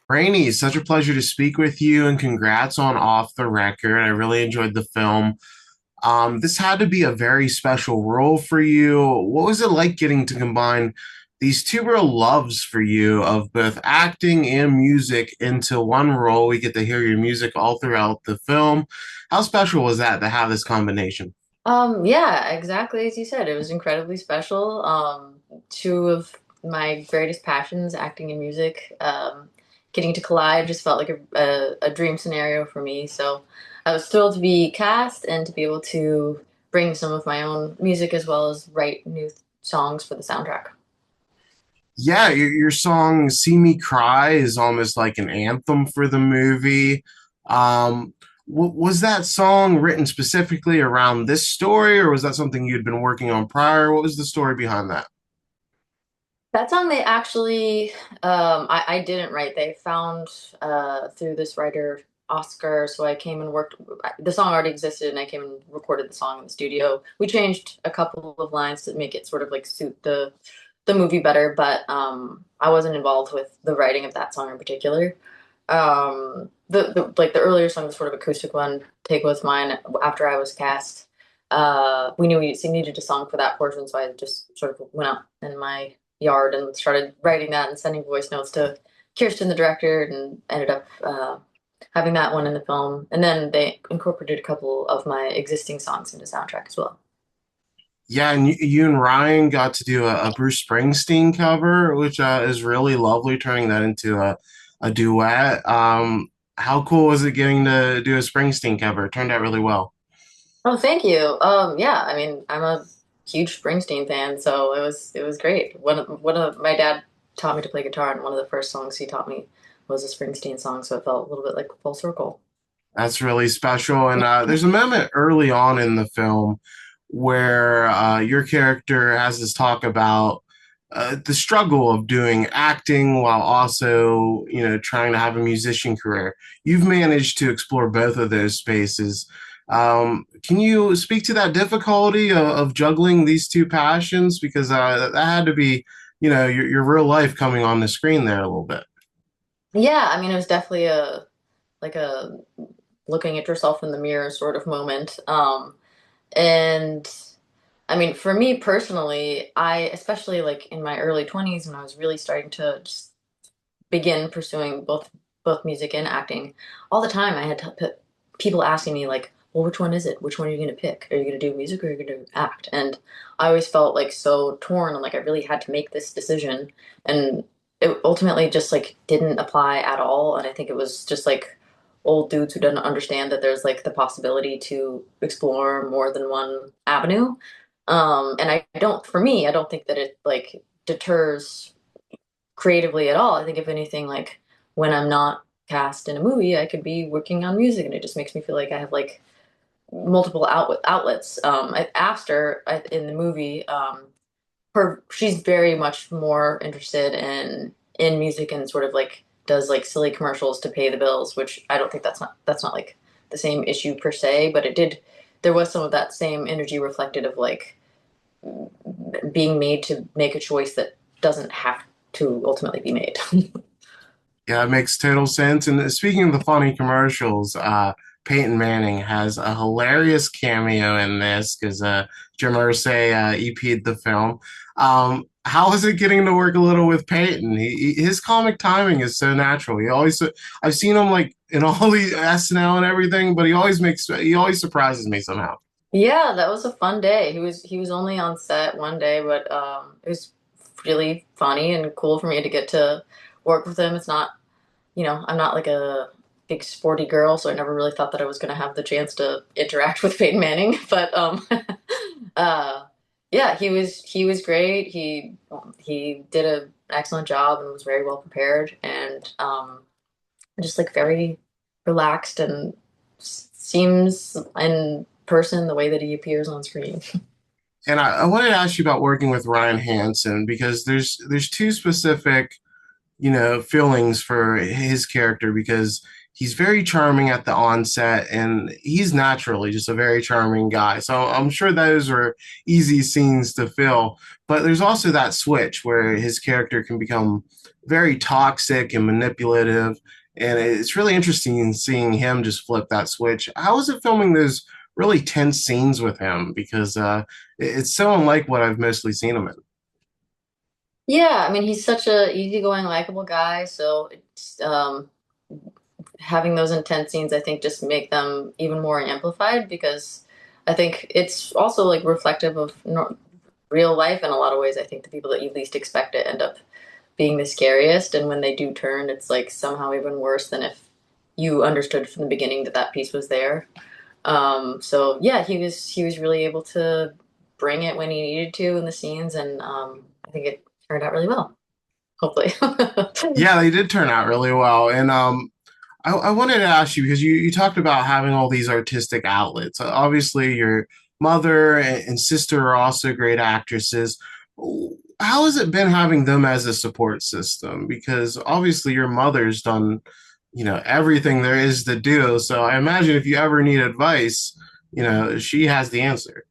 Rainey, such a pleasure to speak with you and congrats on Off the Record. I really enjoyed the film. This had to be a very special role for you. What was it like getting to combine these two real loves for you of both acting and music into one role? We get to hear your music all throughout the film. How special was that to have this combination? Yeah, exactly as you said. It was incredibly special. Two of my greatest passions, acting and music, getting to collide just felt like a dream scenario for me. So I was thrilled to be cast and to be able to bring some of my own music as well as write new songs for the soundtrack. Yeah, your song "See Me Cry" is almost like an anthem for the movie. Was that song written specifically around this story, or was that something you'd been working on prior? What was the story behind that? That song they actually I didn't write. They found through this writer Oscar, so I came and worked. The song already existed, and I came and recorded the song in the studio. We changed a couple of lines to make it sort of like suit the movie better, but I wasn't involved with the writing of that song in particular. The like the earlier song, the sort of acoustic one, "Take Was Mine," after I was cast. We knew we needed a song for that portion, so I just sort of went out in my yard and started writing that and sending voice notes to Kirsten, the director, and ended up having that one in the film. And then they incorporated a couple of my existing songs into the soundtrack as well. Yeah, and you and Ryan got to do a Bruce Springsteen cover, which is really lovely, turning that into a duet. How cool was it getting to do a Springsteen cover? It turned out really well. Oh, thank you. Yeah, I mean, I'm a huge Springsteen fan, so it was great. One of my dad taught me to play guitar, and one of the first songs he taught me was a Springsteen song, so it felt a little bit like full circle. That's really special. And there's a moment early on in the film where your character has this talk about the struggle of doing acting while also, trying to have a musician career. You've managed to explore both of those spaces. Can you speak to that difficulty of juggling these two passions? Because that had to be, your real life coming on the screen there a little bit. Yeah, I mean, it was definitely a looking at yourself in the mirror sort of moment. And I mean, for me personally, I especially like in my early 20s when I was really starting to just begin pursuing both music and acting, all the time I had people asking me like, "Well, which one is it? Which one are you going to pick? Are you going to do music or are you going to act?" And I always felt like so torn and like I really had to make this decision, and it ultimately just like didn't apply at all. And I think it was just like old dudes who didn't understand that there's like the possibility to explore more than one avenue. And I don't, for me, I don't think that it like deters creatively at all. I think if anything, like when I'm not cast in a movie, I could be working on music, and it just makes me feel like I have like multiple outlets. Astor in the movie, she's very much more interested in music and sort of like does like silly commercials to pay the bills, which I don't think that's not like the same issue per se, but it did. There was some of that same energy reflected of like being made to make a choice that doesn't have to ultimately be made. Yeah, it makes total sense. And speaking of the funny commercials, Peyton Manning has a hilarious cameo in this because Jim Irsay EP'd the film. How is it getting to work a little with Peyton? His comic timing is so natural. I've seen him like in all the SNL and everything, but he always surprises me somehow. Yeah, that was a fun day. He was only on set one day, but it was really funny and cool for me to get to work with him. It's not, I'm not like a big sporty girl, so I never really thought that I was going to have the chance to interact with Peyton Manning. But uh, yeah, he was great. He did an excellent job and was very well prepared and just like very relaxed and seems in person the way that he appears on screen. And I wanted to ask you about working with Ryan Hansen because there's two specific feelings for his character because he's very charming at the onset, and he's naturally just a very charming guy. So I'm sure those are easy scenes to fill. But there's also that switch where his character can become very toxic and manipulative. And it's really interesting seeing him just flip that switch. How was it filming those really tense scenes with him? Because it's so unlike what I've mostly seen him in. Yeah, I mean, he's such a easygoing, likable guy, so it's having those intense scenes, I think, just make them even more amplified because I think it's also like reflective of real life in a lot of ways. I think the people that you least expect it end up being the scariest, and when they do turn, it's like somehow even worse than if you understood from the beginning that that piece was there. So yeah, he was really able to bring it when he needed to in the scenes, and I think it turned out really well. Hopefully. Yeah, they did turn out really well. And I wanted to ask you because you talked about having all these artistic outlets. Obviously, your mother and sister are also great actresses. How has it been having them as a support system? Because obviously, your mother's done, everything there is to do. So I imagine if you ever need advice, she has the answer.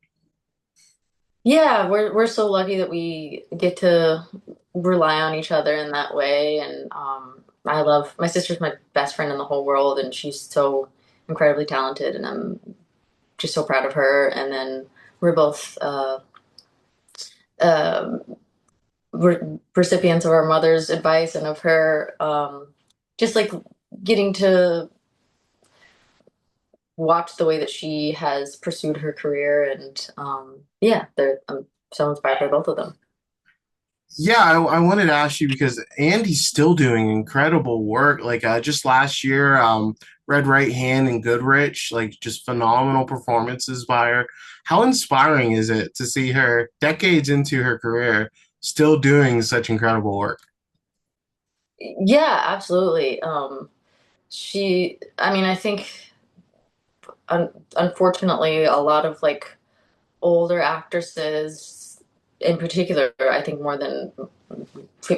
Yeah, we're so lucky that we get to rely on each other in that way. And I love my sister's my best friend in the whole world, and she's so incredibly talented, and I'm just so proud of her. And then we're both uh, recipients of our mother's advice and of her just like getting to watch the way that she has pursued her career. And yeah, I'm so inspired by both of them. Yeah, I wanted to ask you because Andy's still doing incredible work. Like just last year, Red Right Hand and Goodrich, like just phenomenal performances by her. How inspiring is it to see her decades into her career still doing such incredible work? Yeah, absolutely. I mean, I think unfortunately, a lot of like older actresses, in particular, I think more than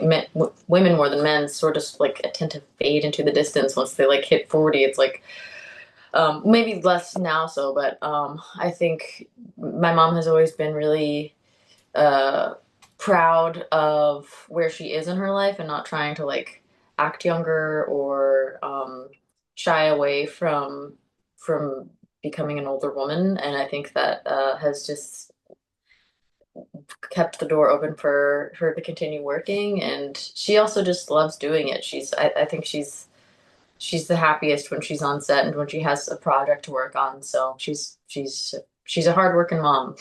men, women more than men, sort of like tend to fade into the distance once they like hit 40. It's like maybe less now, so, but I think my mom has always been really uh, proud of where she is in her life and not trying to like act younger or shy away from becoming an older woman. And I think that has just kept the door open for her to continue working. And she also just loves doing it. I think she's the happiest when she's on set and when she has a project to work on. So she's a hardworking mom.